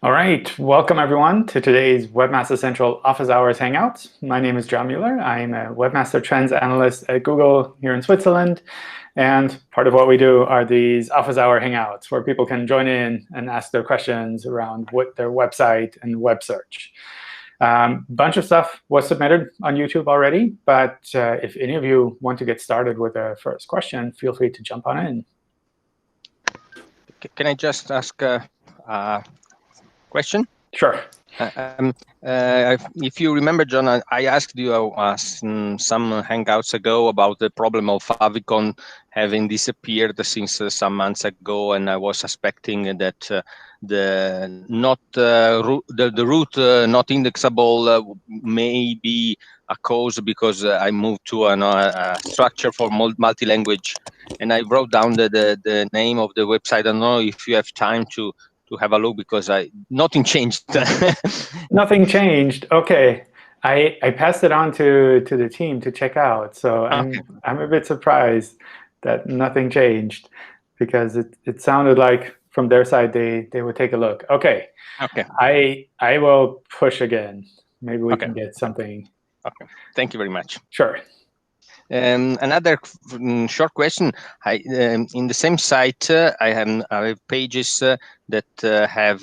All right, welcome everyone to today's Webmaster Central Office Hours Hangout. My name is John Mueller. I'm a Webmaster Trends Analyst at Google here in Switzerland. And part of what we do are these Office Hour Hangouts where people can join in and ask their questions around their website and web search. Bunch of stuff was submitted on YouTube already, but if any of you want to get started with a first question, feel free to jump on in. Can I just ask a question? Sure. If you remember, John, I asked you some Hangouts ago about the problem of favicon having disappeared since some months ago, and I was suspecting that the root not indexable may be a cause because I moved to a structure for multi-language, and I wrote down the name of the website. I don't know if you have time to have a look because nothing changed. Nothing changed. Okay, I passed it on to the team to check out. So I'm a bit surprised that nothing changed because it sounded like from their side they would take a look. Okay. I will push again. Maybe we can get something. Okay. Thank you very much. Sure. Another short question. In the same site, I have pages that have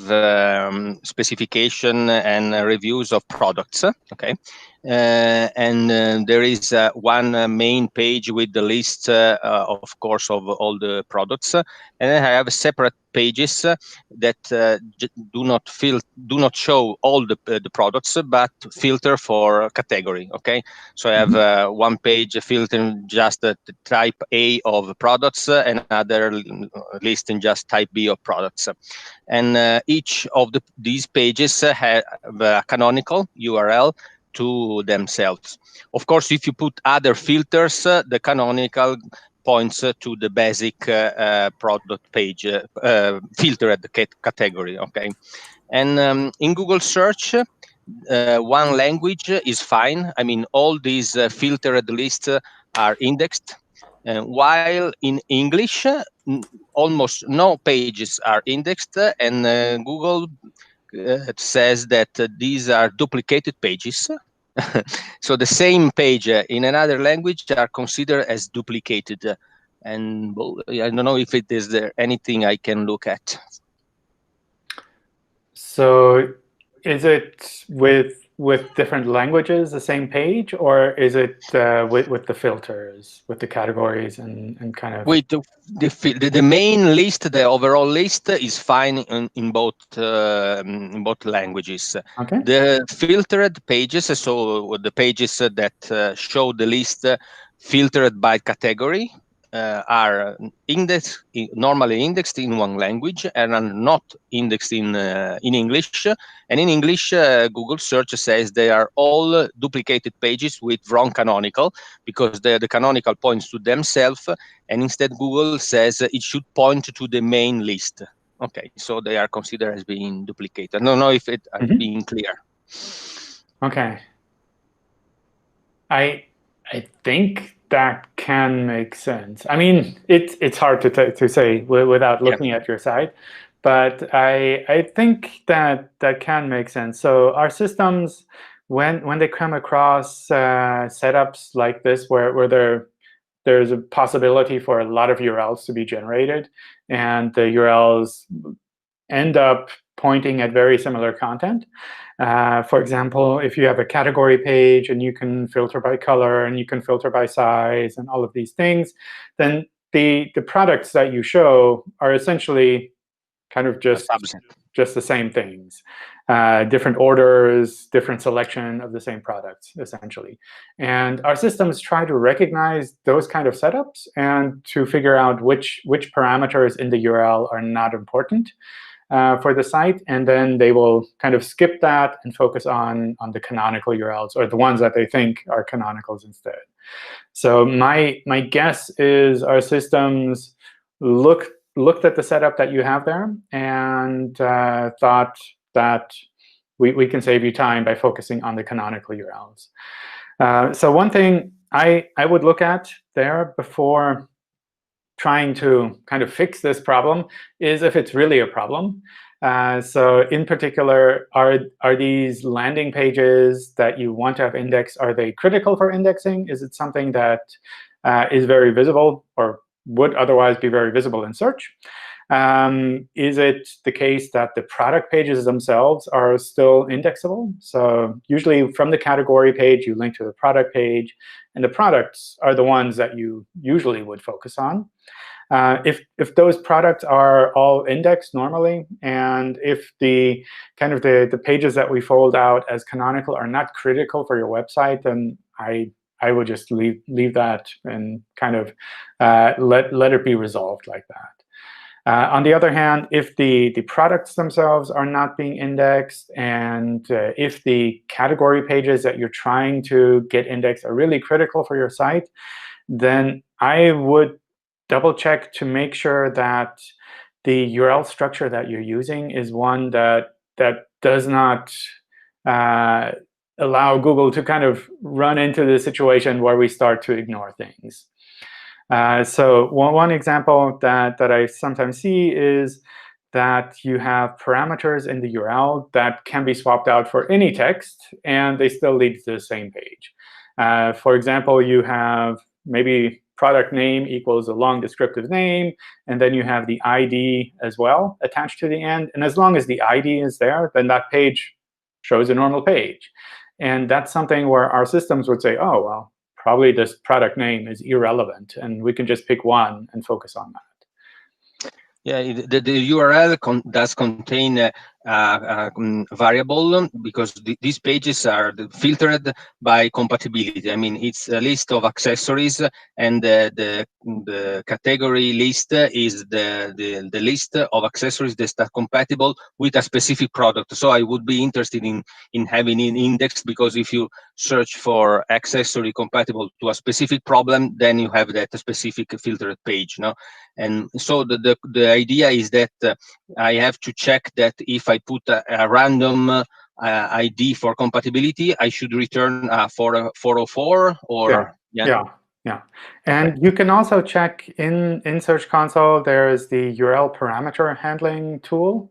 specification and reviews of products. Okay, and there is one main page with the list, of course, of all the products, and then I have separate pages that do not show all the products, but filter for category. Okay, so I have one page filtering just the type A of products, and another listing just type B of products, and each of these pages have a canonical URL to themselves. Of course, if you put other filters, the canonical points to the basic product page filter at the category. Okay, and in Google search, one language is fine. I mean, all these filtered lists are indexed, while in English, almost no pages are indexed, and Google says that these are duplicated pages. So the same page in another language are considered as duplicated, and I don't know if it is there anything I can look at. So is it with different languages the same page, or is it with the filters, with the categories and kind of? With the main list, the overall list is fine in both languages. Okay. The filtered pages, so the pages that show the list filtered by category, are normally indexed in one language and are not indexed in English. And in English, Google search says they are all duplicated pages with wrong canonical, because the canonical points to themselves, and instead Google says it should point to the main list. Okay, so they are considered as being duplicated. I don't know if it is being clear. Okay. I think that can make sense. I mean, it's hard to say without looking at your site, but I think that can make sense. So our systems, when they come across setups like this, where there's a possibility for a lot of URLs to be generated, and the URLs end up pointing at very similar content. For example, if you have a category page and you can filter by color and you can filter by size and all of these things, then the products that you show are essentially kind of just the same things. Different orders, different selection of the same products, essentially. And our systems try to recognize those kind of setups and to figure out which parameters in the URL are not important for the site, and then they will kind of skip that and focus on the canonical URLs, or the ones that they think are canonicals instead. So my guess is our systems looked at the setup that you have there and thought that we can save you time by focusing on the canonical URLs. So one thing I would look at there before trying to kind of fix this problem is if it's really a problem. So in particular, are these landing pages that you want to have indexed, are they critical for indexing? Is it something that is very visible or would otherwise be very visible in search? Is it the case that the product pages themselves are still indexable? So usually from the category page, you link to the product page. And the products are the ones that you usually would focus on. If those products are all indexed normally, and if the the pages that we fold out as canonical are not critical for your website, then I would just leave that and kind of let it be resolved like that. On the other hand, if the products themselves are not being indexed, and if the category pages that you're trying to get indexed are really critical for your site, then I would double check to make sure that the URL structure that you're using is one that does not allow Google to kind of run into the situation where we start to ignore things. So one example that I sometimes see is that you have parameters in the URL that can be swapped out for any text, and they still lead to the same page. For example, you have maybe product name equals a long descriptive name, and then you have the ID as well attached to the end. And as long as the ID is there, then that page shows a normal page. And that's something where our systems would say, oh, well, probably this product name is irrelevant, and we can just pick one and focus on that. Yeah, the URL does contain a variable, because these pages are filtered by compatibility. I mean, it's a list of accessories, and the category list is the list of accessories that are compatible with a specific product. So I would be interested in having an index, because if you search for accessory compatible to a specific problem, then you have that specific filtered page. No? And so the idea is that I have to check that if I put a random ID for compatibility, I should return 404 or yeah. And you can also check in Search Console. There is the URL parameter handling tool.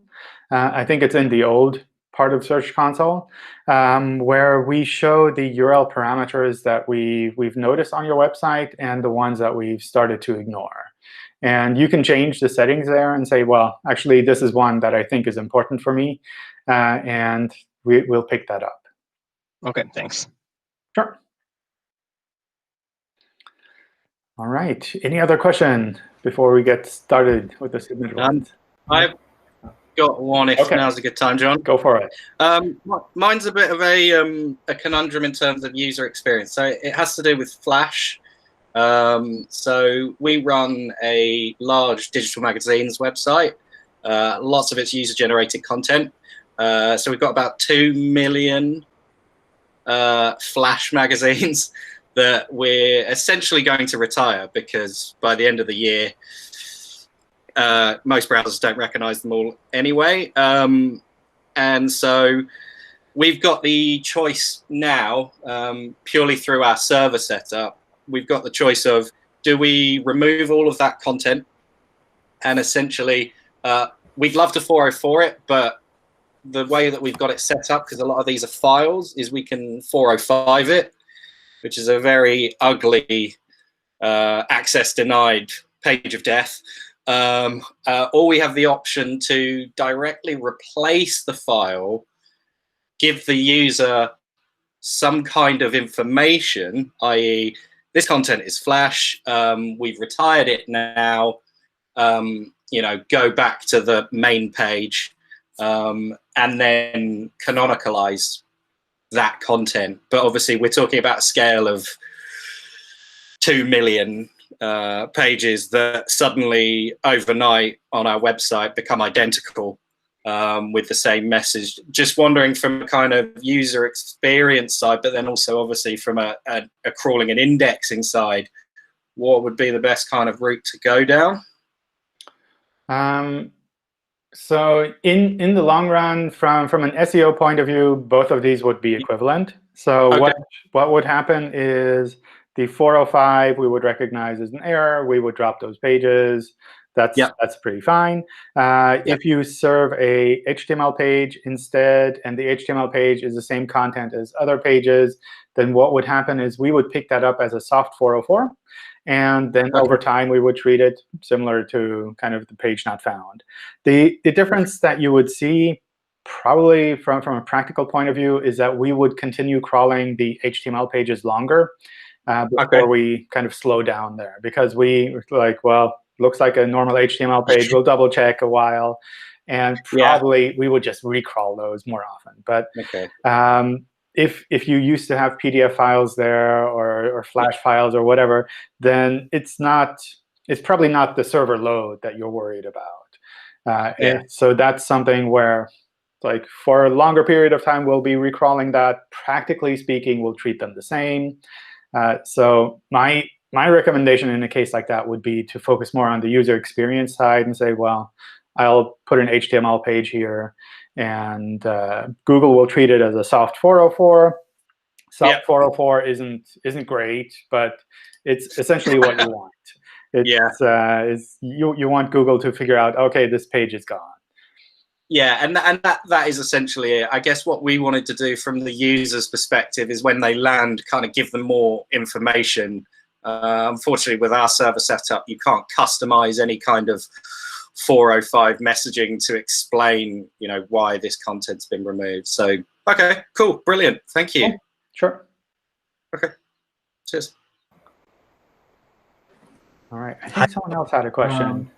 I think it's in the old part of Search Console, where we show the URL parameters that we've noticed on your website and the ones that we've started to ignore. And you can change the settings there and say, well, actually, this is one that I think is important for me, and we'll pick that up. OK, thanks. Sure. All right. Any other question before we get started with the submitted ones? I've got one if now's a good time, John. Go for it. Mine's a bit of a conundrum in terms of user experience. So it has to do with Flash. So we run a large digital magazines website. Lots of it's user-generated content. So we've got about 2 million Flash magazines that we're essentially going to retire, because by the end of the year, most browsers don't recognize them all anyway. And so we've got the choice now, purely through our server setup. We've got the choice of, do we remove all of that content? And essentially, we'd love to 404 it, but the way that we've got it set up, because a lot of these are files, is we can 405 it, which is a very ugly access denied page of death. Or we have the option to directly replace the file, give the user some kind of information, i.e., this content is Flash, we've retired it now, go back to the main page, and then canonicalize that content. But obviously we're talking about a scale of 2 million pages that suddenly overnight on our website become identical with the same message. Just wondering from a kind of user experience side, but then also obviously from a crawling and indexing side, what would be the best kind of route to go down? So in the long run, from an SEO point of view, both of these would be equivalent. So what would happen is the 405 we would recognize as an error. We would drop those pages. That's pretty fine. If you serve a HTML page instead, and the HTML page is the same content as other pages, then what would happen is we would pick that up as a soft 404. And then over time, we would treat it similar to kind of the page not found. The difference that you would see, probably from a practical point of view, is that we would continue crawling the HTML pages longer before we kind of slow down there. Because we like, well, looks like a normal HTML page. We'll double check a while. And probably we would just recrawl those more often. But if you used to have PDF files there or Flash files or whatever, then it's probably not the server load that you're worried about. And so that's something where, like, for a longer period of time, we'll be recrawling that. Practically speaking, we'll treat them the same. So my recommendation in a case like that would be to focus more on the user experience side and say, well, I'll put an HTML page here, and Google will treat it as a soft 404. Soft 404 isn't great, but it's essentially what you want. You want Google to figure out, OK, this page is gone. Yeah, and that is essentially it. I guess what we wanted to do from the user's perspective is when they land, kind of give them more information. Unfortunately, with our server setup, you can't customize any kind of 405 messaging to explain, why this content's been removed. So, OK, cool, brilliant. Thank you. Cool. Sure. OK, cheers. All right, I think someone else had a question.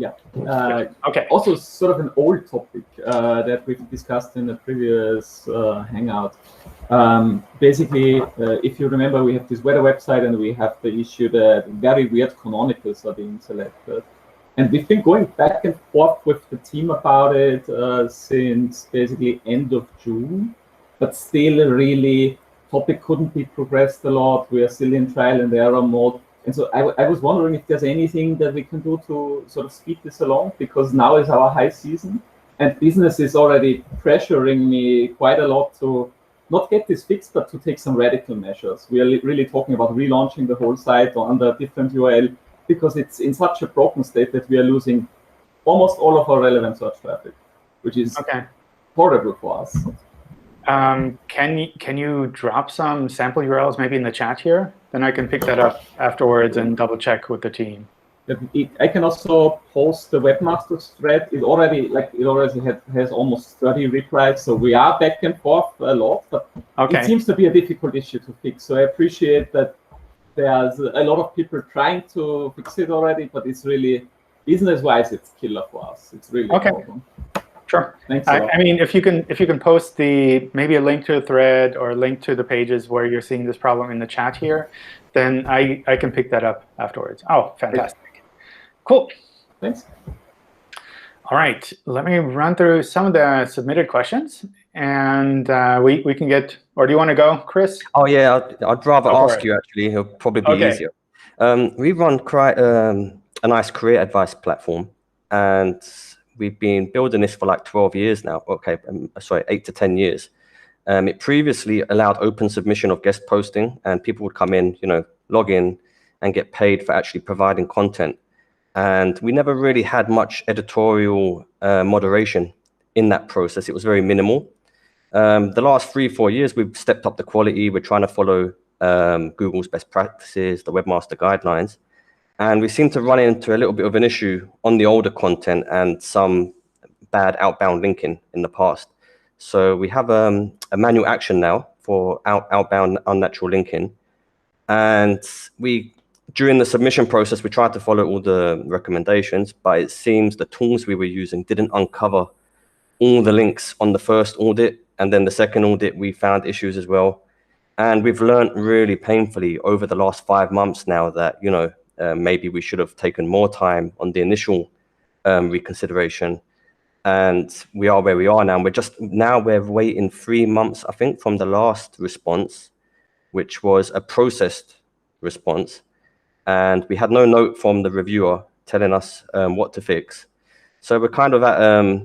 Okay. Also, sort of an old topic that we've discussed in the previous Hangout. Basically, if you remember, we have this weather website, and we have the issue that very weird canonicals are being selected. And we've been going back and forth with the team about it since basically end of June. But still, really, topic couldn't be progressed a lot. We are still in trial and error mode. And so I was wondering if there's anything that we can do to sort of speed this along, because now is our high season, and business is already pressuring me quite a lot to not get this fixed, but to take some radical measures. We are really talking about relaunching the whole site under a different URL, because it's in such a broken state that we are losing almost all of our relevant search traffic, which is horrible for us. Can you drop some sample URLs maybe in the chat here? Then I can pick that up afterwards and double check with the team. I can also post the Webmasters thread. It already has almost 30 replies, so we are back and forth a lot. But it seems to be a difficult issue to fix. So I appreciate that there's a lot of people trying to fix it already, but it's really business-wise, it's killer for us. It's really a problem. Sure. Thanks. I mean, if you can post maybe a link to a thread or a link to the pages where you're seeing this problem in the chat here, then I can pick that up afterwards. Oh, fantastic. Cool. Thanks. All right. Let me run through some of the submitted questions, and we can get. Or do you want to go, Chris? Oh yeah, I'd rather ask you actually. It'll probably be easier. We run a nice career advice platform, and we've been building this for like 12 years now. Okay, sorry, 8 to 10 years. It previously allowed open submission of guest posting, and people would come in, log in and get paid for actually providing content. And we never really had much editorial moderation in that process. It was very minimal. The last 3-4 years, we've stepped up the quality. We're trying to follow Google's best practices, the Webmaster guidelines. And we seem to run into a little bit of an issue on the older content and some bad outbound linking in the past. So we have a manual action now for outbound unnatural linking. And during the submission process, we tried to follow all the recommendations, but it seems the tools we were using didn't uncover all the links on the first audit. And then the second audit, we found issues as well. And we've learned really painfully over the last 5 months now that, maybe we should have taken more time on the initial reconsideration. And we are where we are now. We're waiting 3 months, I think, from the last response, which was a processed response. And we had no note from the reviewer telling us what to fix. So we're kind of at a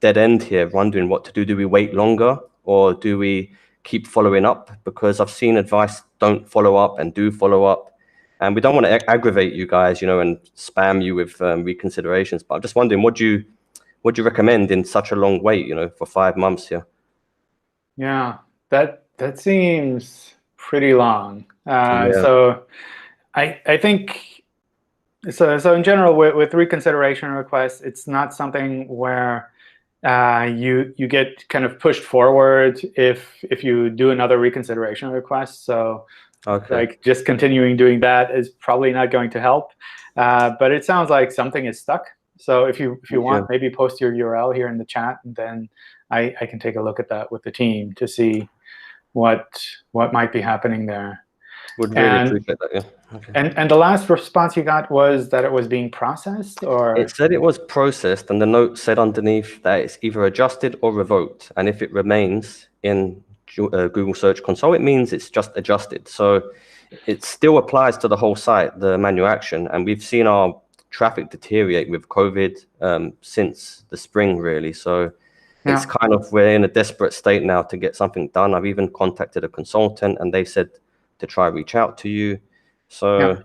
dead end here, wondering what to do. Do we wait longer, or do we keep following up? Because I've seen advice, don't follow up and do follow up. And we don't want to aggravate you guys, and spam you with reconsiderations. But I'm just wondering, what do you recommend in such a long wait, for 5 months here? Yeah, that seems pretty long. Yeah. So I think so in general with reconsideration requests, it's not something where you get kind of pushed forward if you do another reconsideration request. So like just continuing doing that is probably not going to help. But it sounds like something is stuck. So if you want, maybe post your URL here in the chat, and then I can take a look at that with the team to see what might be happening there. Would really appreciate that. Yeah. Okay. And the last response you got was that it was being processed, or it said it was processed, and the note said underneath that it's either adjusted or revoked, and if it remains in Google Search Console, it means it's just adjusted. So it still applies to the whole site, the manual action, and we've seen our traffic deteriorate with COVID since the spring, really. So it's kind of, we're in a desperate state now to get something done. I've even contacted a consultant, and they said to try reach out to you. So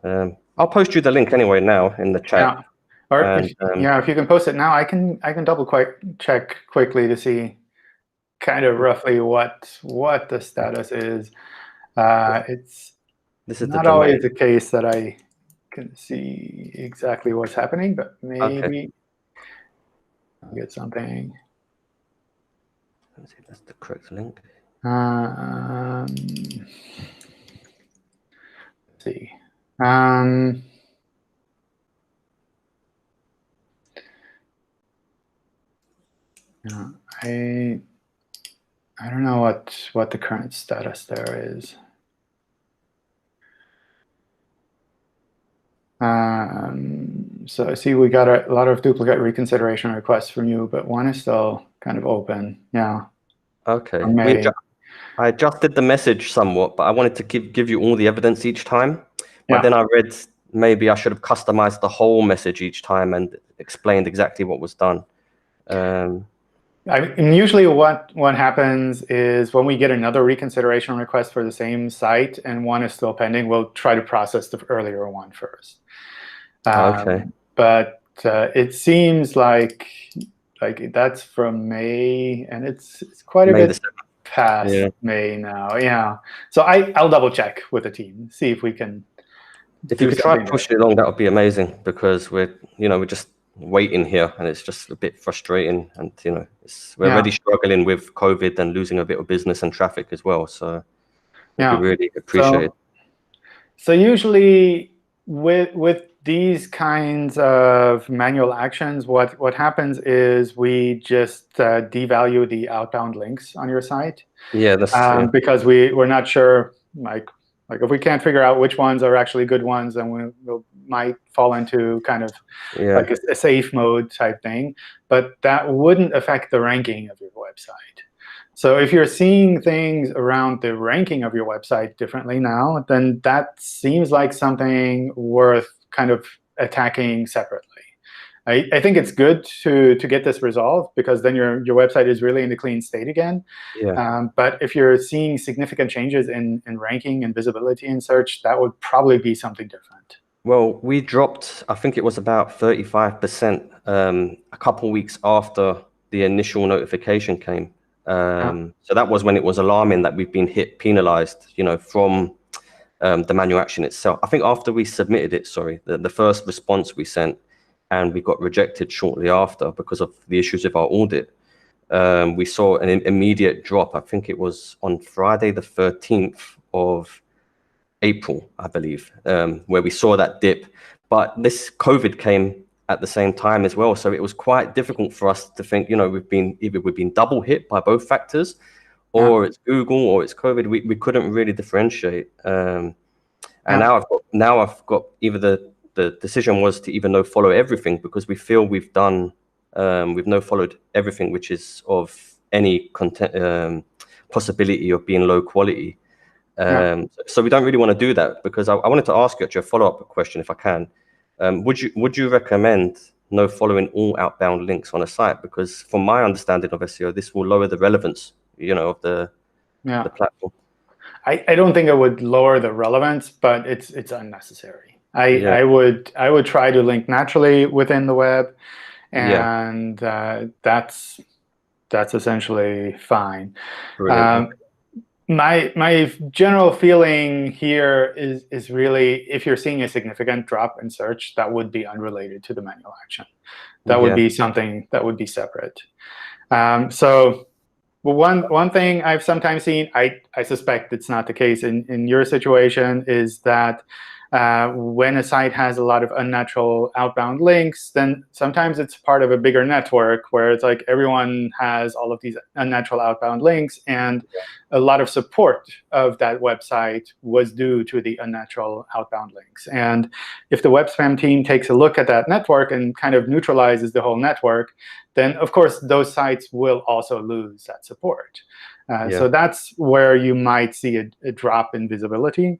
I'll post you the link anyway now in the chat. Or if you can post it now, I can double check quickly to see kind of roughly what the status is. This is not always the case that I can see exactly what's happening, but maybe I'll get something. Let's see if that's the correct link. Let's see. I don't know what the current status there is. So I see we got a lot of duplicate reconsideration requests from you, but one is still kind of open. Yeah. Okay. I adjusted the message somewhat, but I wanted to give you all the evidence each time. But then I read maybe I should have customized the whole message each time and explained exactly what was done. And usually what happens is when we get another reconsideration request for the same site and one is still pending, we'll try to process the earlier one first. But it seems like that's from May, and it's quite a bit past May now. Yeah. So I'll double check with the team, see if we can. If you could try to push it along, that would be amazing, because we're just waiting here, and it's just a bit frustrating, and we're already struggling with COVID and losing a bit of business and traffic as well. So we really appreciate it. So usually with these kinds of manual actions, what happens is we just devalue the outbound links on your site. Yeah, that's because we're not sure, like if we can't figure out which ones are actually good ones, then we might fall into kind of like a safe mode type thing. But that wouldn't affect the ranking of your website. So if you're seeing things around the ranking of your website differently now, then that seems like something worth kind of attacking separately. I think it's good to get this resolved, because then your website is really in a clean state again. But if you're seeing significant changes in ranking and visibility in search, that would probably be something different. Well, we dropped, I think it was about 35% a couple weeks after the initial notification came. So that was when it was alarming that we've been penalized, from the manual action itself. I think after we submitted it, the first response we sent, and we got rejected shortly after because of the issues with our audit, we saw an immediate drop. I think it was on Friday the 13th of April, I believe, where we saw that dip. But this COVID came at the same time as well, so it was quite difficult for us to think, we've been double hit by both factors, or it's Google or it's COVID. We couldn't really differentiate. And now I've got either the decision was to either no follow everything, because we feel we've no followed everything which is of any content possibility of being low quality. So we don't really want to do that, because I wanted to ask you actually a follow-up question, if I can. Would you recommend no following all outbound links on a site? Because from my understanding of SEO, this will lower the relevance, of the platform. I don't think it would lower the relevance, but it's unnecessary. I would try to link naturally within the web, and that's essentially fine. My general feeling here is really, if you're seeing a significant drop in search, that would be unrelated to the manual action. That would be something that would be separate. So one thing I've sometimes seen, I suspect it's not the case in your situation, is that when a site has a lot of unnatural outbound links, then sometimes it's part of a bigger network where it's like everyone has all of these unnatural outbound links, and a lot of support of that website was due to the unnatural outbound links. And if the web spam team takes a look at that network and kind of neutralizes the whole network, then of course those sites will also lose that support. So that's where you might see a drop in visibility.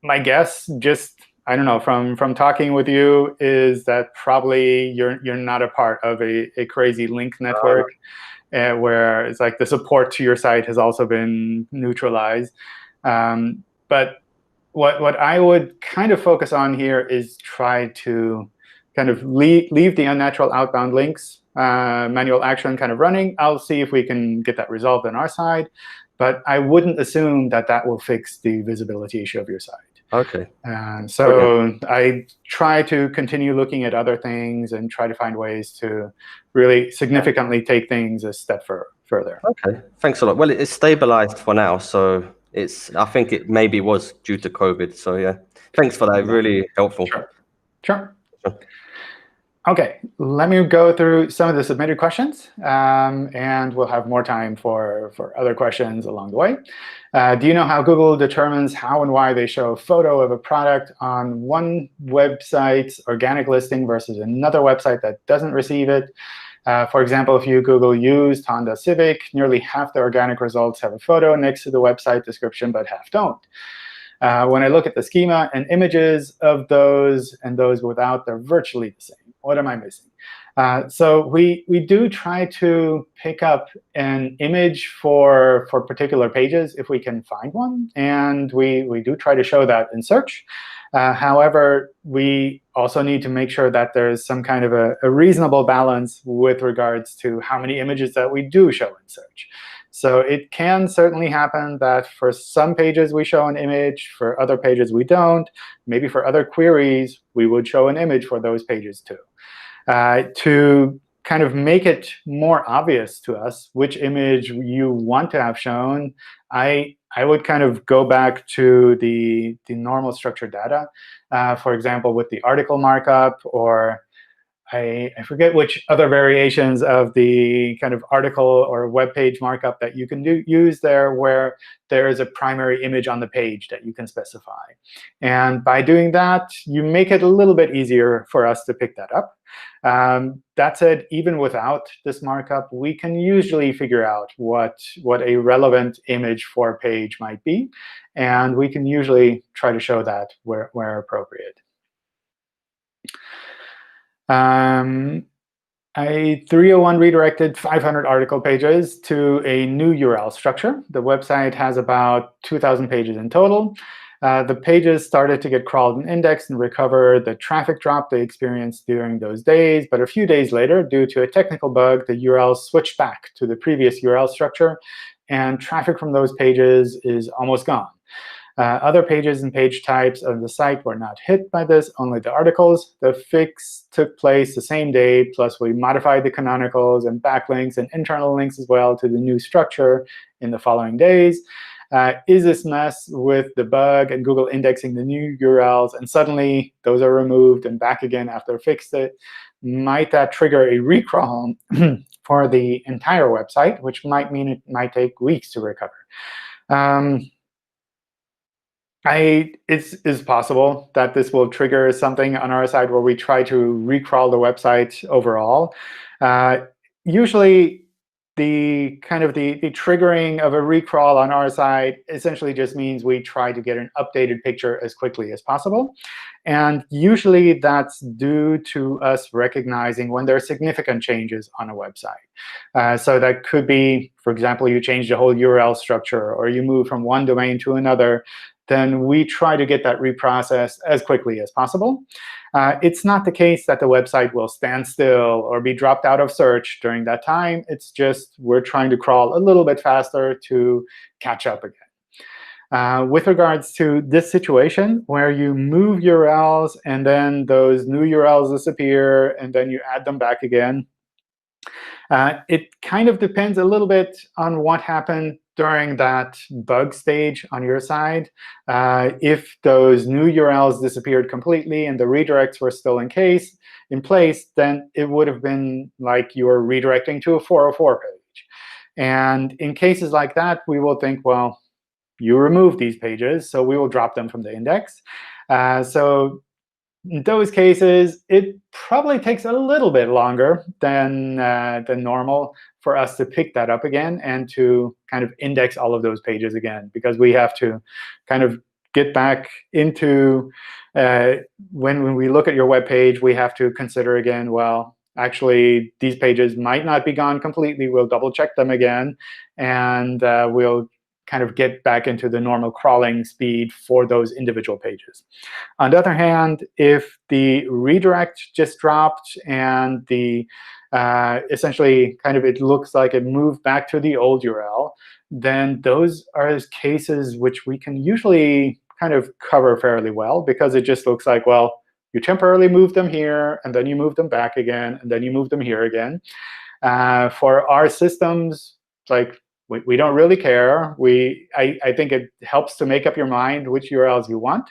My guess, just I don't know, from talking with you, is that probably you're not a part of a crazy link network where it's like the support to your site has also been neutralized. But what I would kind of focus on here is try to kind of leave the unnatural outbound links manual action kind of running. I'll see if we can get that resolved on our side. But I wouldn't assume that that will fix the visibility issue of your site. OK. So I try to continue looking at other things and try to find ways to really significantly take things a step further. OK, thanks a lot. Well, it's stabilized for now, so I think it maybe was due to COVID. So yeah, thanks for that. Really helpful. Sure. OK, let me go through some of the submitted questions, and we'll have more time for other questions along the way. Do you know how Google determines how and why they show a photo of a product on one website's organic listing versus another website that doesn't receive it? For example, if you Google used Honda Civic, nearly half the organic results have a photo next to the website description, but half don't. When I look at the schema and images of those and those without, they're virtually the same. What am I missing? So we do try to pick up an image for particular pages if we can find one. And we do try to show that in search. However, we also need to make sure that there's some kind of a reasonable balance with regards to how many images that we do show in search. So it can certainly happen that for some pages we show an image, for other pages we don't. Maybe for other queries, we would show an image for those pages too. To kind of make it more obvious to us which image you want to have shown, I would kind of go back to the normal structured data. For example, with the article markup, or I forget which other variations of the kind of article or web page markup that you can use there, where there is a primary image on the page that you can specify. And by doing that, you make it a little bit easier for us to pick that up. That said, even without this markup, we can usually figure out what a relevant image for a page might be. And we can usually try to show that where appropriate. A 301 redirected 500 article pages to a new URL structure. The website has about 2,000 pages in total. The pages started to get crawled and indexed and recover the traffic drop they experienced during those days. But a few days later, due to a technical bug, the URL switched back to the previous URL structure, and traffic from those pages is almost gone. Other pages and page types of the site were not hit by this, only the articles. The fix took place the same day, plus we modified the canonicals and backlinks and internal links as well to the new structure in the following days. Is this mess with the bug and Google indexing the new URLs, and suddenly those are removed and back again after fixed it? Might that trigger a recrawl for the entire website, which might mean it might take weeks to recover? It's possible that this will trigger something on our side where we try to recrawl the website overall. Usually, the triggering of a recrawl on our side essentially just means we try to get an updated picture as quickly as possible. And usually that's due to us recognizing when there are significant changes on a website. So that could be, for example, you change the whole URL structure, or you move from one domain to another. Then we try to get that reprocessed as quickly as possible. It's not the case that the website will stand still or be dropped out of search during that time. It's just we're trying to crawl a little bit faster to catch up again. With regards to this situation, where you move URLs and then those new URLs disappear, and then you add them back again, it kind of depends a little bit on what happened during that bug stage on your side. If those new URLs disappeared completely and the redirects were still in place, then it would have been like you were redirecting to a 404 page. And in cases like that, we will think, well, you removed these pages, so we will drop them from the index. So in those cases, it probably takes a little bit longer than normal for us to pick that up again and to kind of index all of those pages again, because we have to kind of get back into when we look at your web page, we have to consider again, well, actually, these pages might not be gone completely. We'll double check them again, and we'll kind of get back into the normal crawling speed for those individual pages. On the other hand, if the redirect just dropped and the essentially kind of it looks like it moved back to the old URL, then those are cases which we can usually kind of cover fairly well, because it just looks like, well, you temporarily move them here, and then you move them back again, and then you move them here again. For our systems, like, we don't really care. I think it helps to make up your mind which URLs you want.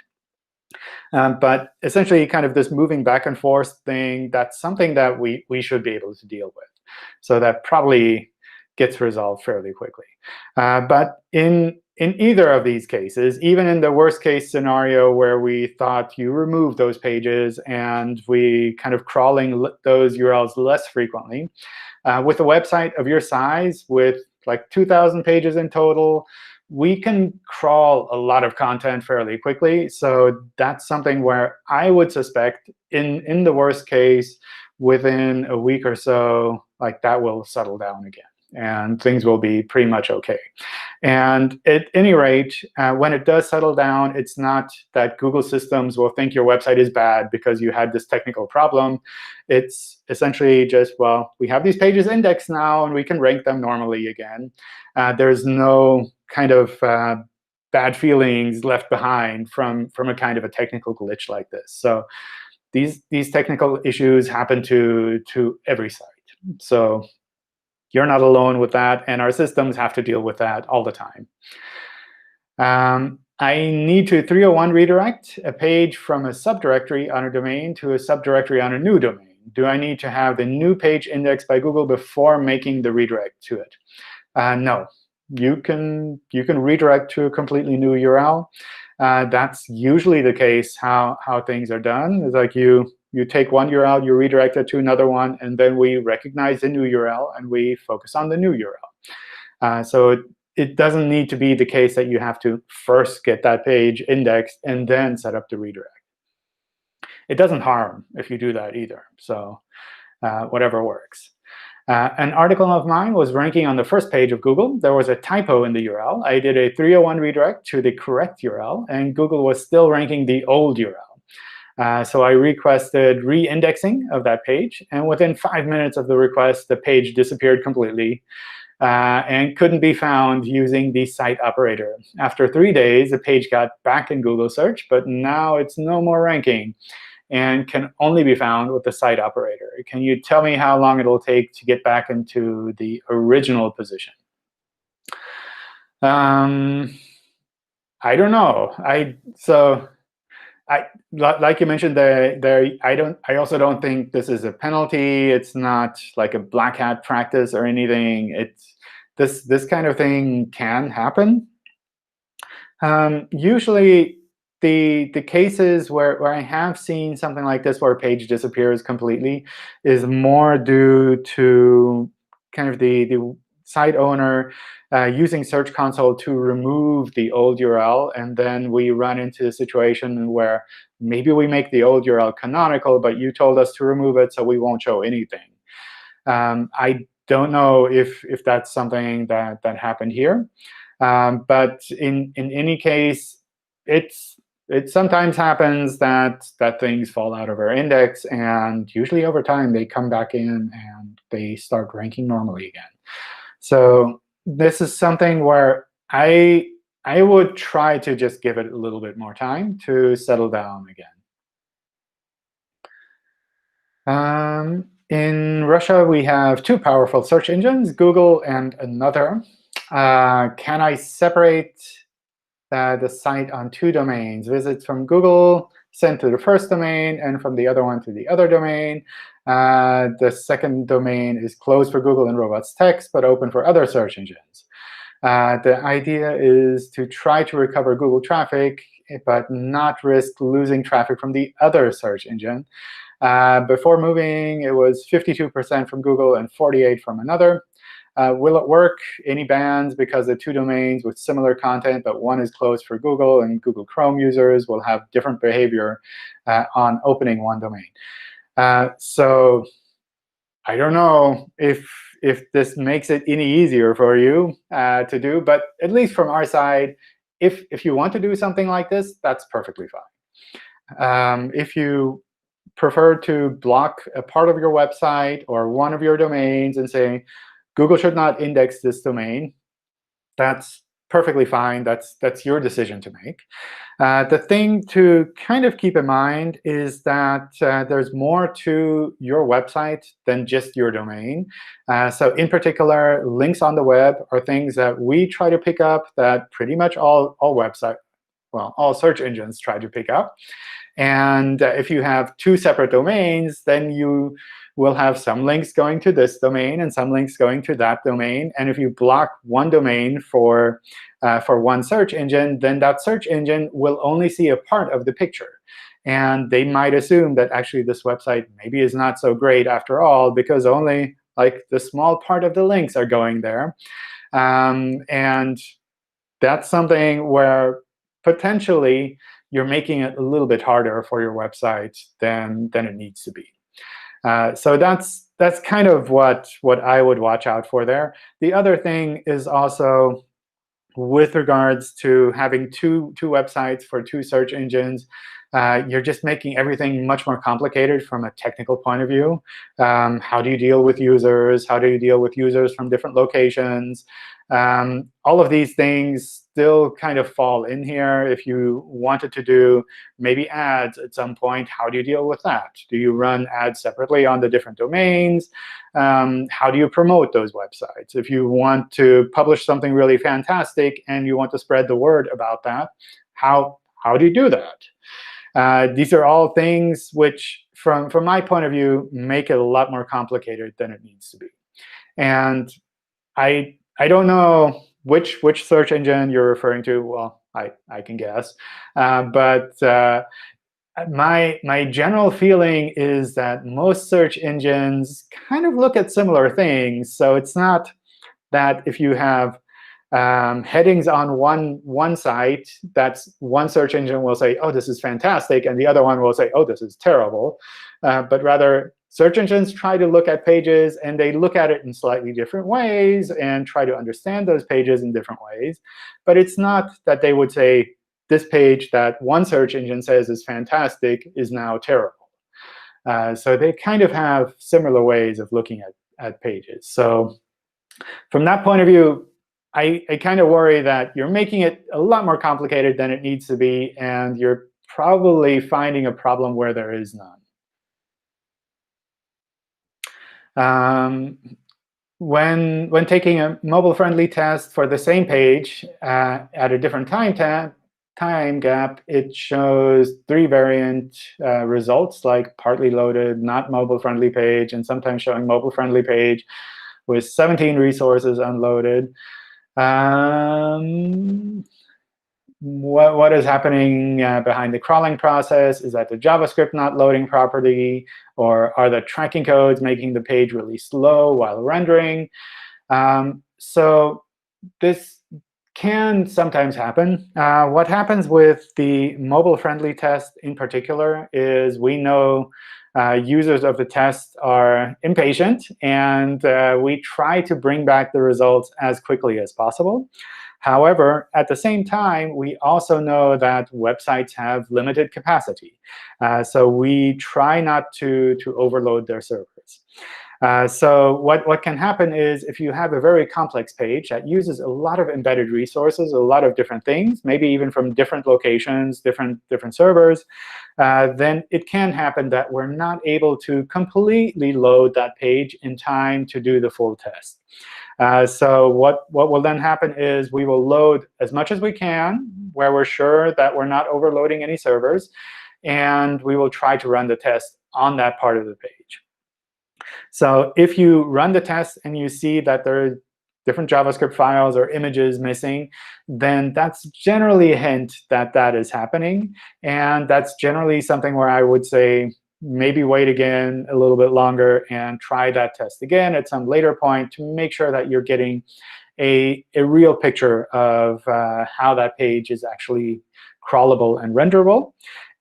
But essentially, kind of this moving back and forth thing, that's something that we should be able to deal with. So that probably gets resolved fairly quickly. But in either of these cases, even in the worst case scenario where we thought you removed those pages and we kind of crawling those URLs less frequently, with a website of your size, with like 2,000 pages in total, we can crawl a lot of content fairly quickly. So that's something where I would suspect, in the worst case, within a week or so, like that will settle down again, and things will be pretty much OK. And at any rate, when it does settle down, it's not that Google systems will think your website is bad because you had this technical problem. It's essentially just, well, we have these pages indexed now, and we can rank them normally again. There's no kind of bad feelings left behind from a kind of a technical glitch like this. So these technical issues happen to every site. So you're not alone with that, and our systems have to deal with that all the time. I need to 301 redirect a page from a subdirectory on a domain to a subdirectory on a new domain. Do I need to have the new page indexed by Google before making the redirect to it? No. You can redirect to a completely new URL. That's usually the case how things are done. It's like you take one URL, you redirect it to another one, and then we recognize the new URL, and we focus on the new URL. So it doesn't need to be the case that you have to first get that page indexed and then set up the redirect. It doesn't harm if you do that either. So whatever works. An article of mine was ranking on the first page of Google. There was a typo in the URL. I did a 301 redirect to the correct URL, and Google was still ranking the old URL. So I requested re-indexing of that page. And within 5 minutes of the request, the page disappeared completely and couldn't be found using the cite operator. After 3 days, the page got back in Google search, but now it's no more ranking and can only be found with the cite operator. Can you tell me how long it will take to get back into the original position? I don't know. Like you mentioned, I also don't think this is a penalty. It's not like a black hat practice or anything. This kind of thing can happen. Usually, the cases where I have seen something like this, where a page disappears completely, is more due to kind of the site owner using Search Console to remove the old URL, and then we run into a situation where maybe we make the old URL canonical, but you told us to remove it, so we won't show anything. I don't know if that's something that happened here. But in any case, it sometimes happens that things fall out of our index, and usually over time they come back in and they start ranking normally again. So this is something where I would try to just give it a little bit more time to settle down again. In Russia, we have two powerful search engines, Google and another. Can I separate the site on two domains? Visits from Google sent to the first domain, and from the other one to the other domain. The second domain is closed for Google and robots text, but open for other search engines. The idea is to try to recover Google traffic, but not risk losing traffic from the other search engine. Before moving, it was 52% from Google and 48% from another. Will it work? Any bans? Because the two domains with similar content, but one is closed for Google, and Google Chrome users will have different behavior on opening one domain. So I don't know if this makes it any easier for you to do. But at least from our side, if you want to do something like this, that's perfectly fine. If you prefer to block a part of your website or one of your domains and say, Google should not index this domain, that's perfectly fine. That's your decision to make. The thing to kind of keep in mind is that there's more to your website than just your domain. So in particular, links on the web are things that we try to pick up that pretty much all search engines try to pick up. And if you have two separate domains, then you will have some links going to this domain and some links going to that domain. And if you block one domain for one search engine, then that search engine will only see a part of the picture. And they might assume that actually this website maybe is not so great after all, because only like the small part of the links are going there. And that's something where potentially you're making it a little bit harder for your website than it needs to be. So that's kind of what I would watch out for there. The other thing is also with regards to having two websites for two search engines, you're just making everything much more complicated from a technical point of view. How do you deal with users? How do you deal with users from different locations? All of these things still kind of fall in here. If you wanted to do maybe ads at some point, how do you deal with that? Do you run ads separately on the different domains? How do you promote those websites? If you want to publish something really fantastic and you want to spread the word about that, how do you do that? These are all things which, from my point of view, make it a lot more complicated than it needs to be. And I don't know which search engine you're referring to. Well, I can guess. But my general feeling is that most search engines kind of look at similar things. So it's not that if you have headings on one site, that's one search engine will say, oh, this is fantastic, and the other one will say, oh, this is terrible. But rather, search engines try to look at pages, and they look at it in slightly different ways and try to understand those pages in different ways. But it's not that they would say, this page that one search engine says is fantastic is now terrible. So they kind of have similar ways of looking at pages. So from that point of view, I kind of worry that you're making it a lot more complicated than it needs to be, and you're probably finding a problem where there is none. When taking a mobile-friendly test for the same page at a different time gap, it shows 3 variant results, like partly loaded, not mobile-friendly page, and sometimes showing mobile-friendly page with 17 resources unloaded. What is happening behind the crawling process? Is that the JavaScript not loading properly? Or are the tracking codes making the page really slow while rendering? so this can sometimes happen. What happens with the mobile-friendly test in particular is we know users of the test are impatient, and we try to bring back the results as quickly as possible. However, at the same time, we also know that websites have limited capacity. So we try not to overload their servers. So what can happen is if you have a very complex page that uses a lot of embedded resources, a lot of different things, maybe even from different locations, different servers, then it can happen that we're not able to completely load that page in time to do the full test. So what will then happen is we will load as much as we can where we're sure that we're not overloading any servers, and we will try to run the test on that part of the page. So if you run the test and you see that there are different JavaScript files or images missing, then that's generally a hint that that is happening. And that's generally something where I would say maybe wait again a little bit longer and try that test again at some later point to make sure that you're getting a real picture of how that page is actually crawlable and renderable.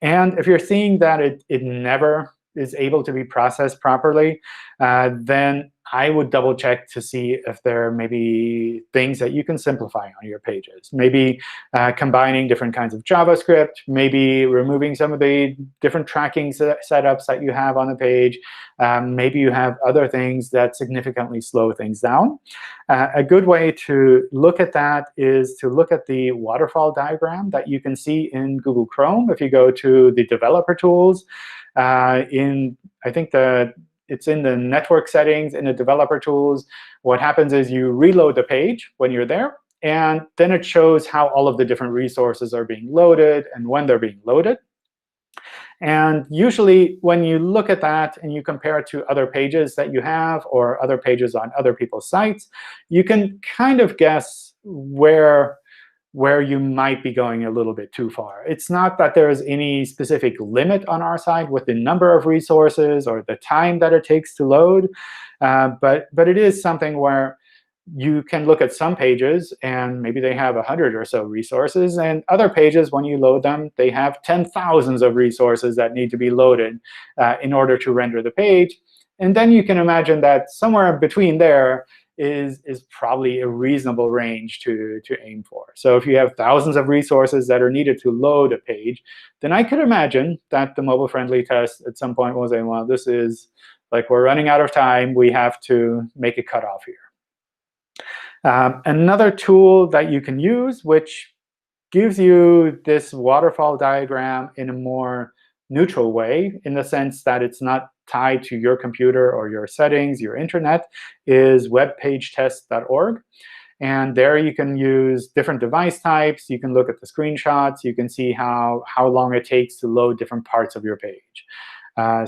And if you're seeing that it never is able to be processed properly, then I would double check to see if there may be things that you can simplify on your pages. Maybe combining different kinds of JavaScript, maybe removing some of the different tracking setups that you have on the page. Maybe you have other things that significantly slow things down. A good way to look at that is to look at the waterfall diagram that you can see in Google Chrome. If you go to the developer tools, I think it's in the network settings, in the developer tools. What happens is you reload the page when you're there, and then it shows how all of the different resources are being loaded and when they're being loaded. And usually, when you look at that and you compare it to other pages that you have or other pages on other people's sites, you can kind of guess where you might be going a little bit too far. It's not that there is any specific limit on our side with the number of resources or the time that it takes to load, but it is something where you can look at some pages, and maybe they have 100 or so resources. And other pages, when you load them, they have 10,000s of resources that need to be loaded in order to render the page. And then you can imagine that somewhere between there is probably a reasonable range to aim for. So if you have thousands of resources that are needed to load a page, then I could imagine that the mobile-friendly test at some point will say, well, this is like we're running out of time. We have to make a cutoff here. Another tool that you can use, which gives you this waterfall diagram in a more neutral way, in the sense that it's not tied to your computer or your settings, your internet, is webpagetest.org. And there you can use different device types. You can look at the screenshots. You can see how long it takes to load different parts of your page.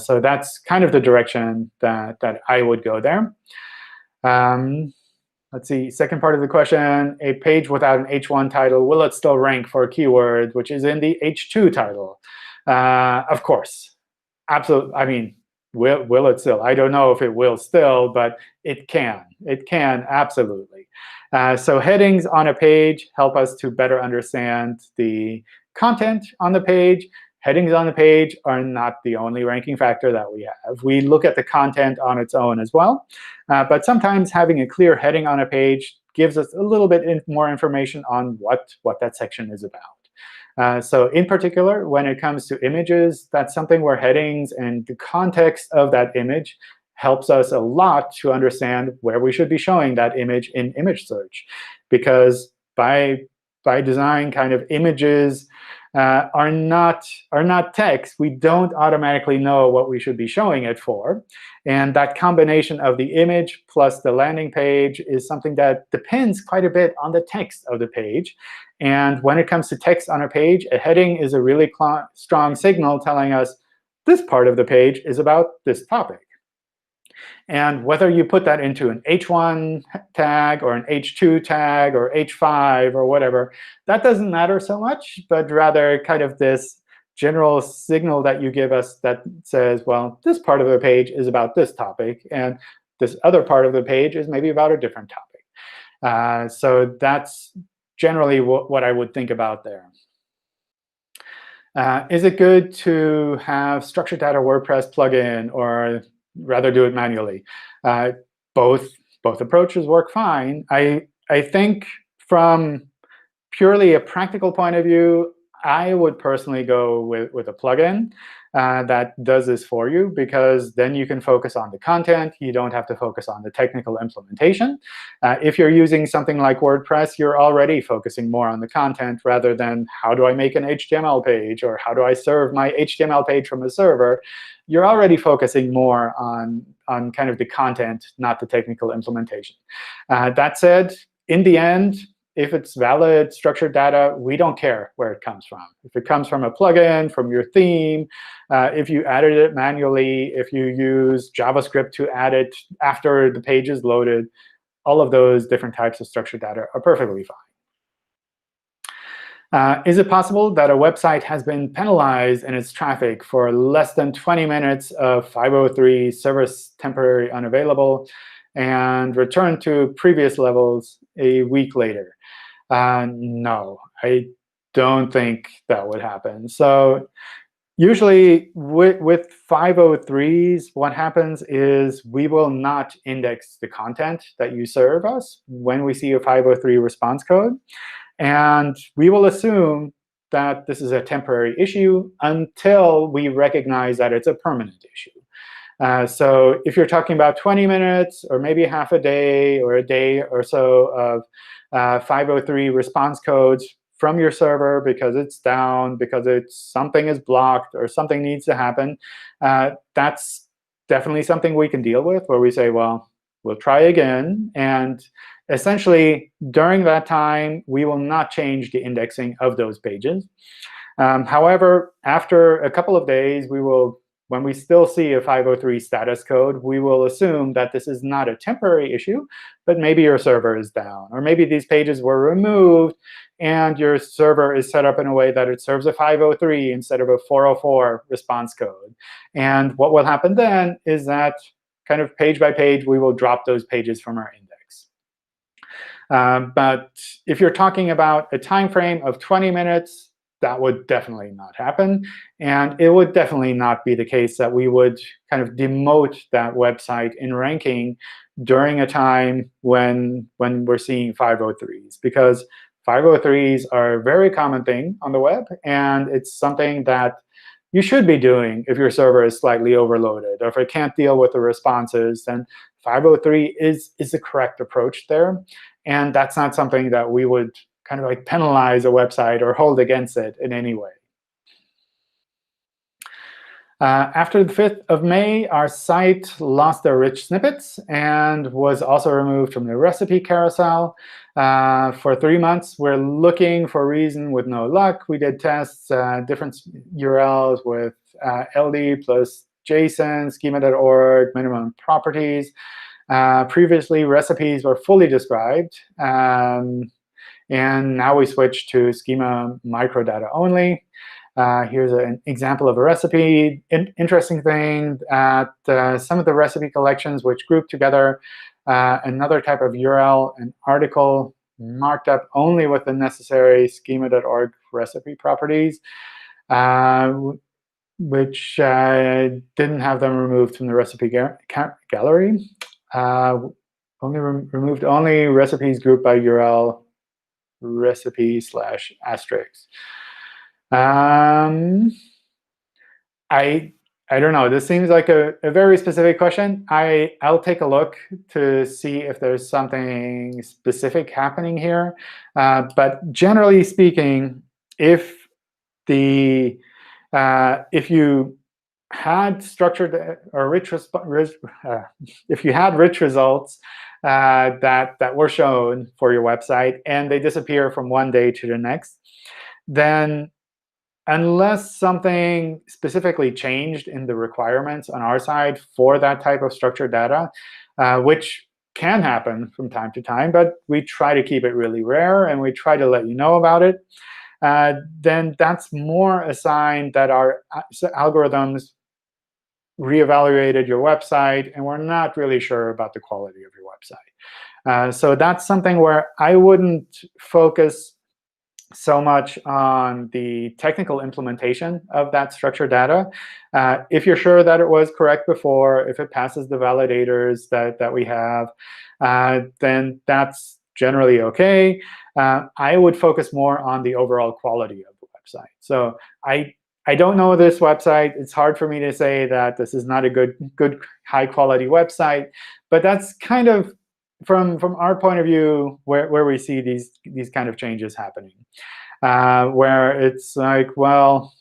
So that's kind of the direction that I would go there. Let's see, second part of the question, a page without an H1 title, will it still rank for a keyword which is in the H2 title? Of course. Absolutely. I mean, will it still? I don't know if it will still, but it can. It can, absolutely. So headings on a page help us to better understand the content on the page. Headings on the page are not the only ranking factor that we have. We look at the content on its own as well. But sometimes having a clear heading on a page gives us a little bit more information on what that section is about. So in particular, when it comes to images, that's something where headings and the context of that image helps us a lot to understand where we should be showing that image in image search. Because by design, kind of images are not text. We don't automatically know what we should be showing it for. And that combination of the image plus the landing page is something that depends quite a bit on the text of the page. And when it comes to text on a page, a heading is a really strong signal telling us this part of the page is about this topic. And whether you put that into an H1 tag or an H2 tag or H5 or whatever, that doesn't matter so much, but rather kind of this general signal that you give us that says, well, this part of the page is about this topic, and this other part of the page is maybe about a different topic. So that's generally what I would think about there. Is it good to have structured data WordPress plugin, or rather do it manually? Both approaches work fine. I think from purely a practical point of view, I would personally go with a plugin that does this for you, because then you can focus on the content. You don't have to focus on the technical implementation. If you're using something like WordPress, you're already focusing more on the content rather than how do I make an HTML page, or how do I serve my HTML page from a server. You're already focusing more on kind of the content, not the technical implementation. That said, in the end, if it's valid structured data, we don't care where it comes from. If it comes from a plugin, from your theme, if you added it manually, if you use JavaScript to add it after the page is loaded, all of those different types of structured data are perfectly fine. Is it possible that a website has been penalized in its traffic for less than 20 minutes of 503 service temporary unavailable and return to previous levels a week later? No, I don't think that would happen. So usually with 503s, what happens is we will not index the content that you serve us when we see a 503 response code. And we will assume that this is a temporary issue until we recognize that it's a permanent issue. So if you're talking about 20 minutes, or maybe half a day, or a day or so of 503 response codes from your server because it's down, because something is blocked, or something needs to happen, that's definitely something we can deal with, where we say, well, we'll try again. And essentially, during that time, we will not change the indexing of those pages. However, after a couple of days, when we still see a 503 status code, we will assume that this is not a temporary issue, but maybe your server is down. Or maybe these pages were removed, and your server is set up in a way that it serves a 503 instead of a 404 response code. And what will happen then is that kind of page by page, we will drop those pages from our index. But if you're talking about a time frame of 20 minutes, that would definitely not happen. And it would definitely not be the case that we would kind of demote that website in ranking during a time when we're seeing 503s. Because 503s are a very common thing on the web, and it's something that you should be doing if your server is slightly overloaded, or if it can't deal with the responses. Then 503 is the correct approach there. And that's not something that we would kind of like penalize a website or hold against it in any way. After the 5th of May, our site lost their rich snippets and was also removed from the recipe carousel. For 3 months, we're looking for a reason with no luck. We did tests, different URLs with LD plus JSON, schema.org, minimum properties. Previously, recipes were fully described. And now we switch to schema microdata only. Here's an example of a recipe. Interesting thing that some of the recipe collections which group together another type of URL, an article marked up only with the necessary schema.org recipe properties, which didn't have them removed from the recipe gallery. Removed only recipes grouped by URL recipe/asterisk. I don't know. This seems like a very specific question. I'll take a look to see if there's something specific happening here. But generally speaking, if you had structured or rich if you had rich results that were shown for your website and they disappear from one day to the next, then unless something specifically changed in the requirements on our side for that type of structured data, which can happen from time to time, but we try to keep it really rare, and we try to let you know about it, then that's more a sign that our algorithms reevaluated your website, and we're not really sure about the quality of your website. So that's something where I wouldn't focus so much on the technical implementation of that structured data. If you're sure that it was correct before, if it passes the validators that we have, then that's generally OK. I would focus more on the overall quality of the website. So I don't know this website. It's hard for me to say that this is not a good high-quality website. But that's kind of, from our point of view, where we see these kind of changes happening. Where it's like, well,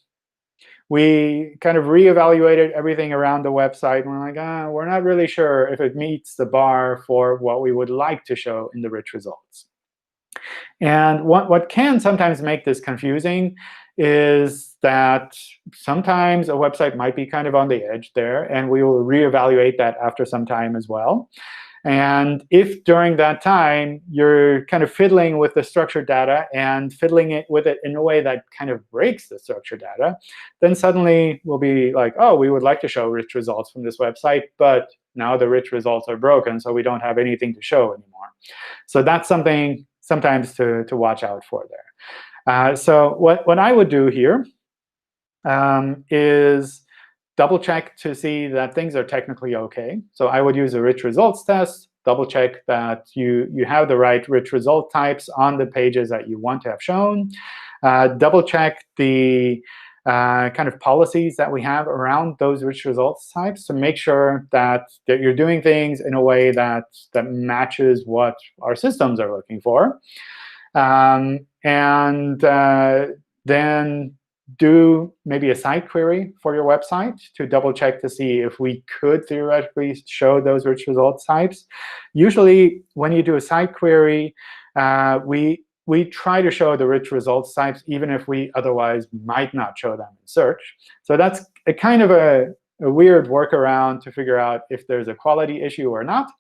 we kind of reevaluated everything around the website. And we're like, we're not really sure if it meets the bar for what we would like to show in the rich results. And what can sometimes make this confusing is that sometimes a website might be kind of on the edge there, and we will reevaluate that after some time as well. And if during that time you're kind of fiddling with the structured data and fiddling with it in a way that kind of breaks the structured data, then suddenly we'll be like, oh, we would like to show rich results from this website, but now the rich results are broken, so we don't have anything to show anymore. So that's something sometimes to watch out for there. So what I would do here is double check to see that things are technically OK. So I would use a rich results test, double check that you have the right rich result types on the pages that you want to have shown. Double check the kind of policies that we have around those rich results types to make sure that you're doing things in a way that matches what our systems are looking for. Then do maybe a site query for your website to double check to see if we could theoretically show those rich results types. Usually, when you do a site query, we try to show the rich results types even if we otherwise might not show them in search. So that's a kind of a weird workaround to figure out if there's a quality issue or not.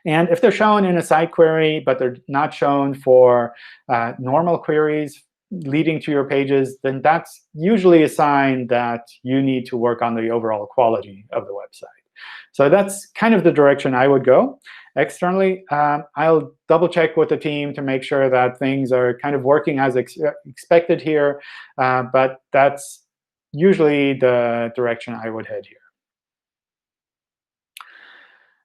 And if they're shown in a site query, but they're not shown for normal queries leading to your pages, then that's usually a sign that you need to work on the overall quality of the website. So that's kind of the direction I would go. Externally, I'll double check with the team to make sure that things are kind of working as expected here. But that's usually the direction I would head here.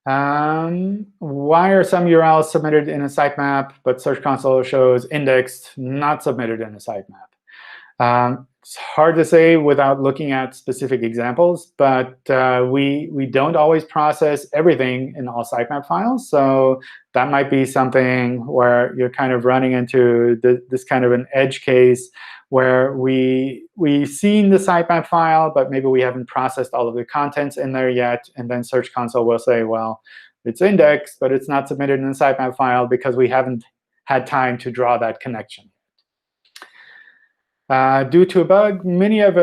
Why are some URLs submitted in a sitemap, but Search Console shows indexed, not submitted in a sitemap? It's hard to say without looking at specific examples, but we don't always process everything in all sitemap files. So that might be something where you're kind of running into this kind of an edge case where we've seen the sitemap file, but maybe we haven't processed all of the contents in there yet. And then Search Console will say, well, it's indexed, but it's not submitted in the sitemap file because we haven't had time to draw that connection. Due to a bug, many of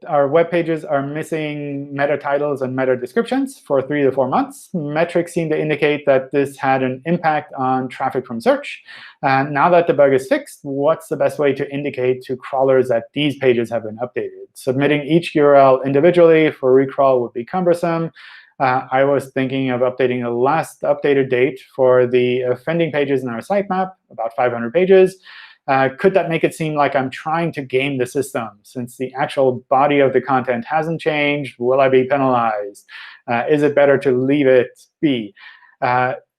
our web pages are missing meta titles and meta descriptions for 3 to 4 months. Metrics seem to indicate that this had an impact on traffic from search. Now that the bug is fixed, what's the best way to indicate to crawlers that these pages have been updated? Submitting each URL individually for recrawl would be cumbersome. I was thinking of updating the last updated date for the offending pages in our sitemap, about 500 pages. Could that make it seem like I'm trying to game the system? Since the actual body of the content hasn't changed, will I be penalized? Is it better to leave it be?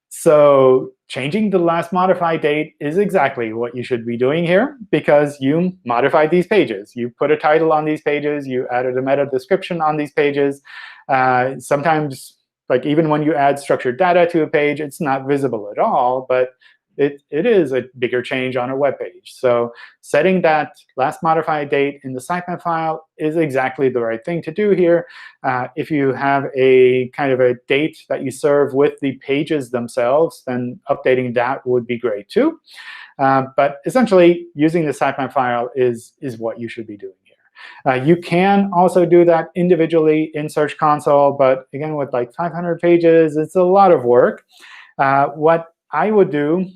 So changing the last modified date is exactly what you should be doing here, because you modified these pages. You put a title on these pages. You added a meta description on these pages. Sometimes, like even when you add structured data to a page, it's not visible at all. But it is a bigger change on a web page. So setting that last modified date in the sitemap file is exactly the right thing to do here. If you have a kind of a date that you serve with the pages themselves, then updating that would be great too. But essentially, using the sitemap file is what you should be doing here. You can also do that individually in Search Console. But again, with like 500 pages, it's a lot of work. What I would do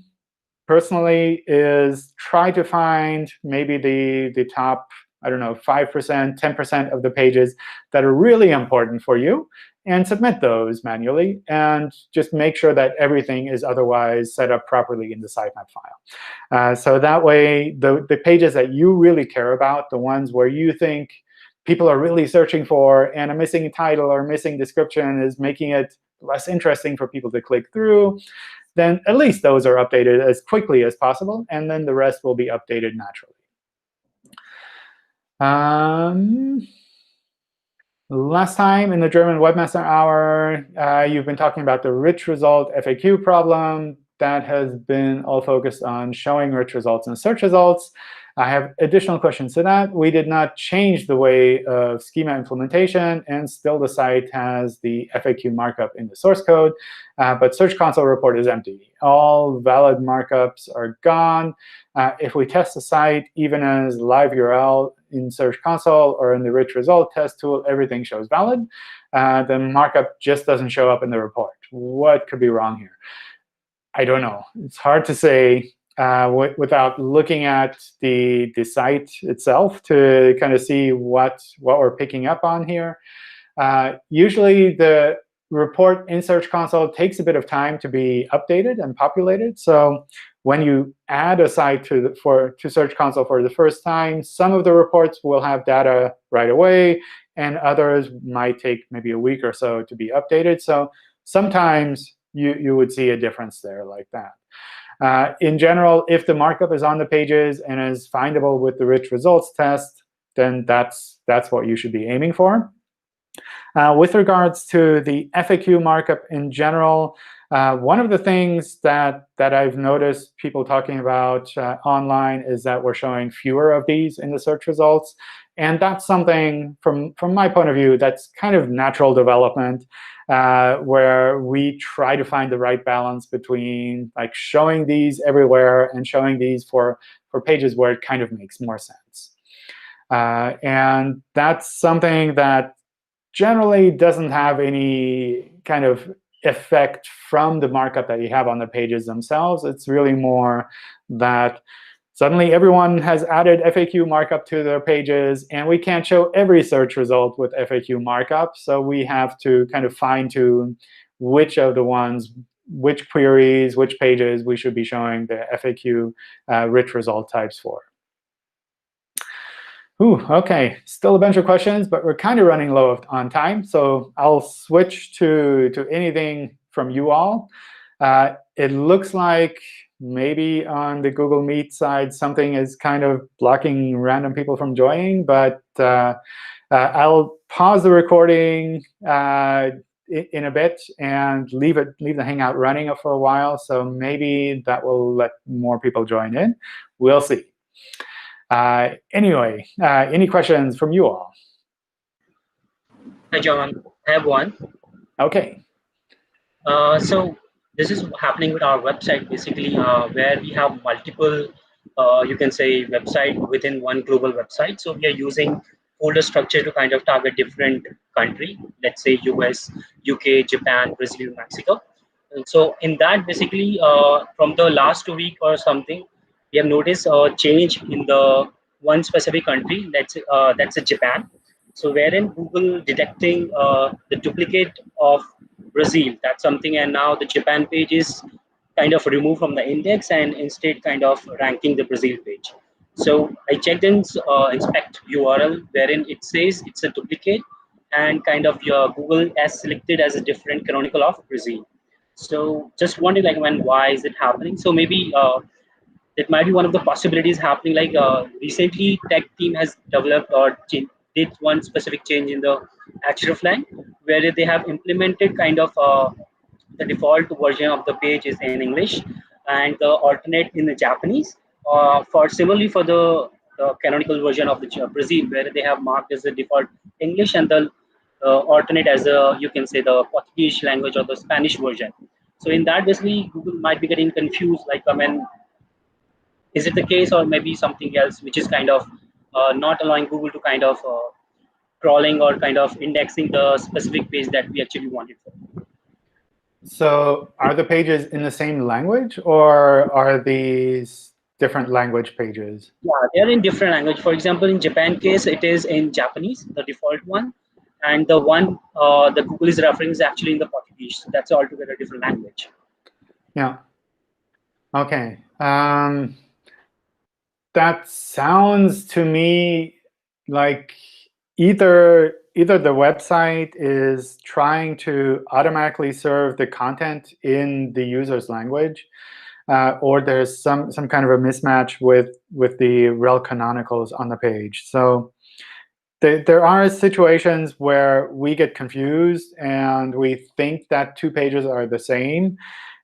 personally is try to find maybe the top, I don't know, 5%, 10% of the pages that are really important for you, and submit those manually, and just make sure that everything is otherwise set up properly in the sitemap file. So that way, the pages that you really care about, the ones where you think people are really searching for, and a missing title or missing description is making it less interesting for people to click through, then at least those are updated as quickly as possible, and then the rest will be updated naturally. Last time in the German Webmaster Hour, you've been talking about the rich result FAQ problem. That has been all focused on showing rich results in search results. I have additional questions to that. We did not change the way of schema implementation, and still the site has the FAQ markup in the source code. But Search Console report is empty. All valid markups are gone. If we test the site, even as live URL in Search Console or in the rich result test tool, everything shows valid. The markup just doesn't show up in the report. What could be wrong here? I don't know. It's hard to say without looking at the site itself to kind of see what we're picking up on here. Usually, the report in Search Console takes a bit of time to be updated and populated. So when you add a site to Search Console for the first time, some of the reports will have data right away, and others might take maybe a week or so to be updated. So sometimes you would see a difference there like that. In general, if the markup is on the pages and is findable with the rich results test, then that's what you should be aiming for. With regards to the FAQ markup in general, one of the things that I've noticed people talking about online is that we're showing fewer of these in the search results. And that's something, from my point of view, that's kind of natural development, where we try to find the right balance between like showing these everywhere and showing these for pages where it kind of makes more sense. And that's something that generally doesn't have any kind of effect from the markup that you have on the pages themselves. It's really more that suddenly everyone has added FAQ markup to their pages, and we can't show every search result with FAQ markup. So we have to kind of fine-tune which of the ones, which queries, which pages we should be showing the FAQ rich result types for. OK, still a bunch of questions, but we're kind of running low on time. So I'll switch to anything from you all. It looks like maybe on the Google Meet side, something is kind of blocking random people from joining. But I'll pause the recording in a bit and leave the Hangout running for a while. So maybe that will let more people join in. We'll see. Anyway, any questions from you all? Hi, John. I have one. OK. So this is happening with our website, basically, where we have multiple, you can say, website within one global website. So we are using folder structure to kind of target different country, let's say US, UK, Japan, Brazil, Mexico. And so in that, basically, from the last week or something, we have noticed a change in the one specific country, that's Japan. So wherein Google detecting the duplicate of Brazil, that's something, and now the Japan page is kind of removed from the index and instead kind of ranking the Brazil page. So I checked in inspect URL, wherein it says it's a duplicate, and kind of your Google has selected as a different canonical of Brazil. So just wondering, like, why is it happening? So maybe it might be one of the possibilities happening. Like recently, tech team has developed or did one specific change in the hreflang, where they have implemented kind of the default version of the page is in English and the alternate in the Japanese. Similarly for the canonical version of the Brazil, where they have marked as the default English and the alternate as you can say the Portuguese language or the Spanish version. So in that, basically, Google might be getting confused. Like, is it the case, or maybe something else, which is kind of not allowing Google to kind of crawling or kind of indexing the specific page that we actually wanted for? So are the pages in the same language, or are these different language pages? Yeah, they're in different language. For example, in Japan case, it is in Japanese, the default one. and the one the Google is referring is actually in the Portuguese. So that's altogether a different language. Yeah. Okay. That sounds to me like either the website is trying to automatically serve the content in the user's language, or there's some kind of a mismatch with the rel canonicals on the page. So there are situations where we get confused and we think that two pages are the same,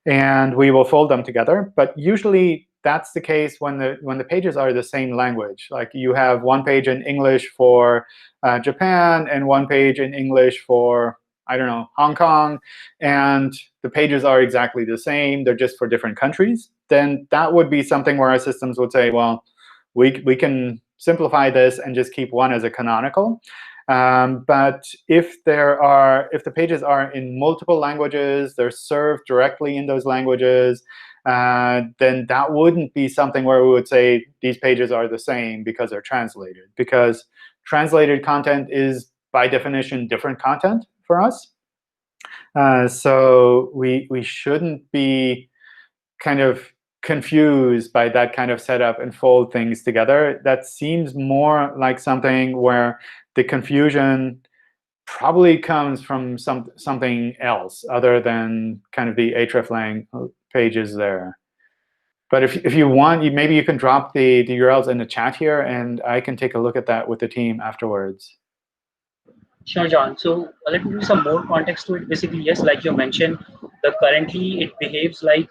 and we will fold them together. But usually that's the case when the pages are the same language. Like you have one page in English for Japan and one page in English for, I don't know, Hong Kong, and the pages are exactly the same. They're just for different countries. Then that would be something where our systems would say, well, we can simplify this and just keep one as a canonical. But if the pages are in multiple languages, they're served directly in those languages, then that wouldn't be something where we would say these pages are the same because they're translated. Because translated content is, by definition, different content for us. So we shouldn't be kind of confused by that kind of setup and fold things together. That seems more like something where the confusion probably comes from something else other than kind of the hreflang pages there. But if you want, maybe you can drop the URLs in the chat here, and I can take a look at that with the team afterwards. Sure, John. So let me give you some more context to it. Basically, yes, like you mentioned, currently it behaves like,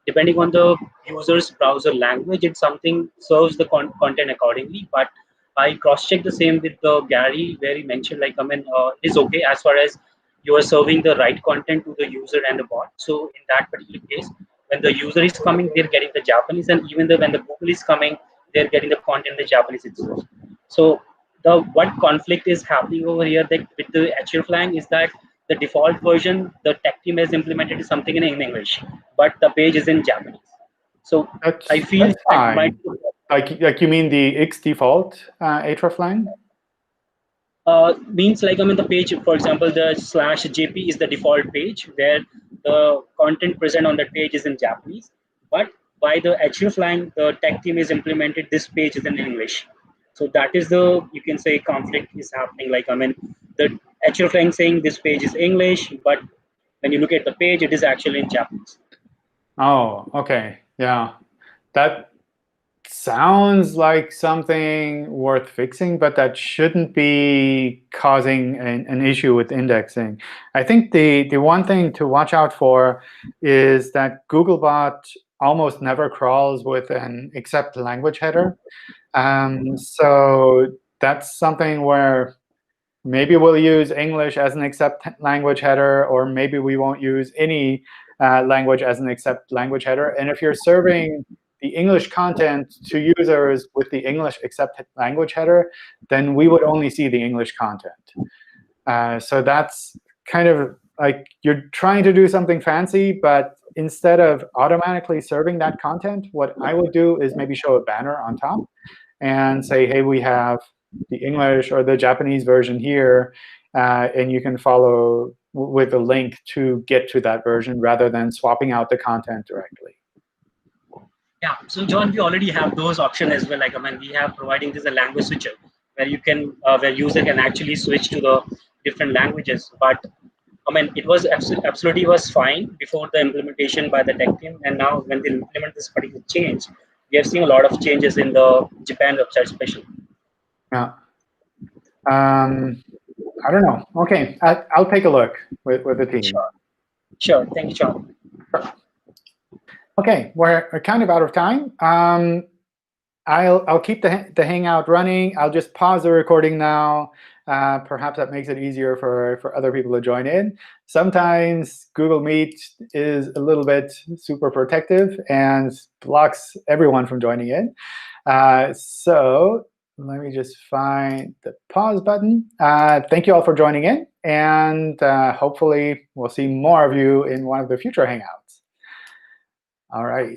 depending on the user's browser language, it something serves the content accordingly. But I cross-checked the same with Gary, where he mentioned, like, it is OK as far as you are serving the right content to the user and the bot. So in that particular case, when the user is coming, they're getting the Japanese, and even when the Google is coming, they're getting the content in the Japanese itself. So what conflict is happening over here that with the hreflang is that the default version the tech team has implemented is something in English, but the page is in Japanese. So I feel that's fine. Like you mean the X default hreflang? Means like the page, for example, the /jp is the default page where the content present on that page is in Japanese, but by the hreflang the tech team is implemented this page is in English. So that is the, you can say, conflict is happening. Like the hreflang saying this page is English, but when you look at the page, it is actually in Japanese. Oh, OK. Yeah. That sounds like something worth fixing, but that shouldn't be causing an issue with indexing. I think the one thing to watch out for is that Googlebot almost never crawls with an except language header. So that's something where maybe we'll use English as an except language header, or maybe we won't use any language as an except language header. And if you're serving the English content to users with the English except language header, then we would only see the English content. So that's kind of like you're trying to do something fancy, but instead of automatically serving that content, what I would do is maybe show a banner on top and say, hey, we have the English or the Japanese version here, and you can follow with a link to get to that version rather than swapping out the content directly. Yeah, so John, we already have those options as well. Like we have providing this a language switcher where you can, where user can actually switch to the different languages. But it was absolutely was fine before the implementation by the tech team, and now when they implement this particular change, we have seen a lot of changes in the Japan website, especially. Yeah. I don't know. OK, I'll take a look with the team. Sure. Thank you, John. Sure. OK, we're kind of out of time. I'll keep the Hangout running. I'll just pause the recording now. Perhaps that makes it easier for other people to join in. Sometimes Google Meet is a little bit super protective and blocks everyone from joining in. So let me just find the pause button. Thank you all for joining in. And hopefully, we'll see more of you in one of the future Hangouts. All right.